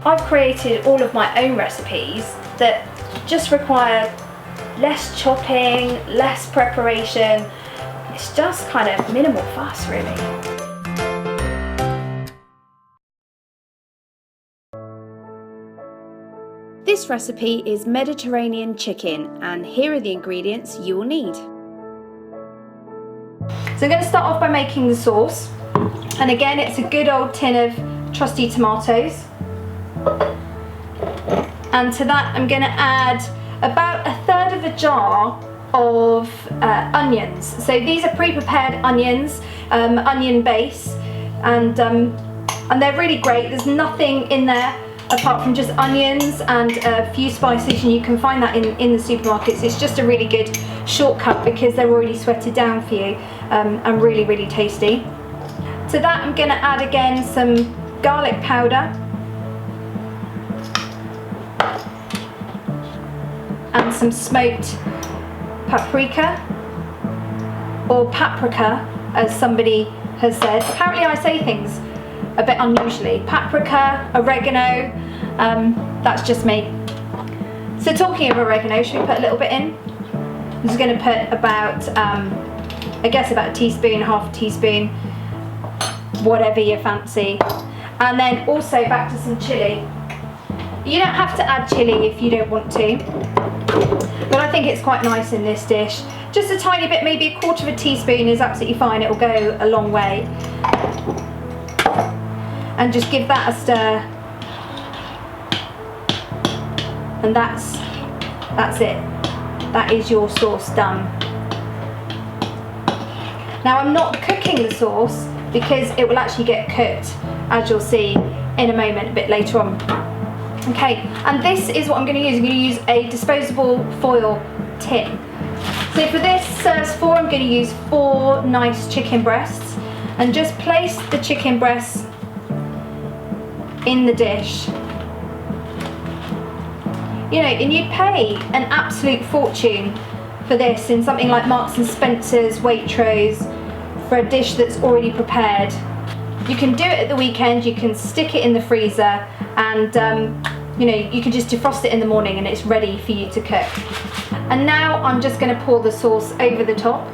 I've created all of my own recipes that just require less chopping, less preparation. It's just kind of minimal fuss, really. This recipe is Mediterranean chicken, and here are the ingredients you will need. So I'm going to start off by making the sauce, and again it's a good old tin of trusty tomatoes, and to that I'm going to add about 1/3 of a jar of onions. So these are pre-prepared onions, onion base, and they're really great. There's nothing in there apart from just onions and a few spices, and you can find that in the supermarkets. It's just a really good shortcut because they're already sweated down for you, and really, really tasty. To that I'm going to add again some garlic powder and some smoked paprika, or paprika as somebody has said. Apparently I say things a bit unusually. Paprika, oregano, that's just me. So talking of oregano, should we put a little bit in? I'm just going to put about, I guess about a teaspoon, half a teaspoon, whatever you fancy. And then also back to some chilli. You don't have to add chilli if you don't want to, but I think it's quite nice in this dish. Just a tiny bit, maybe 1/4 of a teaspoon is absolutely fine. It will go a long way. And just give that a stir, and that's it. That is your sauce done. Now I'm not cooking the sauce because it will actually get cooked, as you'll see in a moment, a bit later on. Okay, and this is what I'm going to use. I'm going to use a disposable foil tin. So for this serves 4, I'm going to use 4 nice chicken breasts, and just place the chicken breasts in the dish. You know, and you'd pay an absolute fortune for this in something like Marks and Spencer's, Waitrose, for a dish that's already prepared. You can do it at the weekend, you can stick it in the freezer, and you know, you can just defrost it in the morning and it's ready for you to cook. And now I'm just going to pour the sauce over the top.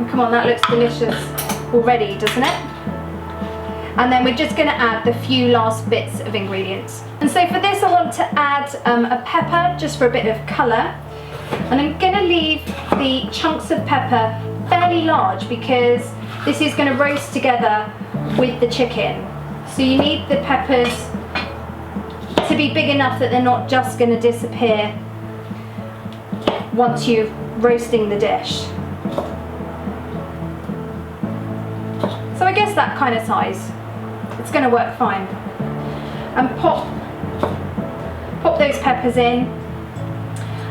Come on, that looks delicious already, doesn't it? And then we're just going to add the few last bits of ingredients. And so for this I want to add a pepper, just for a bit of colour. And I'm going to leave the chunks of pepper fairly large because this is going to roast together with the chicken. So you need the peppers to be big enough that they're not just going to disappear once you're roasting the dish. So I guess that kind of size, it's going to work fine. And pop those peppers in.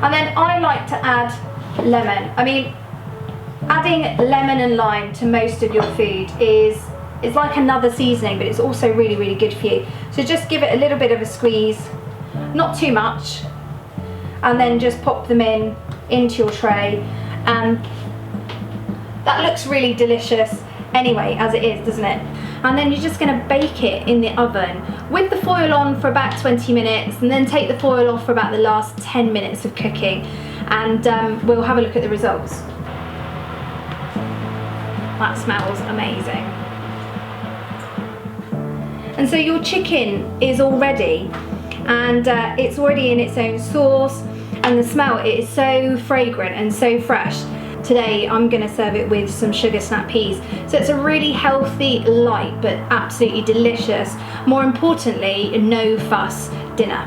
And then I like to add lemon. I mean, adding lemon and lime to most of your food is like another seasoning, but it's also really, really good for you. So just give it a little bit of a squeeze, not too much, and then just pop them into your tray. And that looks really delicious anyway, as it is, doesn't it? And then you're just going to bake it in the oven with the foil on for about 20 minutes, and then take the foil off for about the last 10 minutes of cooking, and we'll have a look at the results. That smells amazing. And so your chicken is all ready, and it's already in its own sauce, and the smell, it is so fragrant and so fresh. Today I'm going to serve it with some sugar snap peas. So it's a really healthy, light, but absolutely delicious, more importantly, no fuss dinner.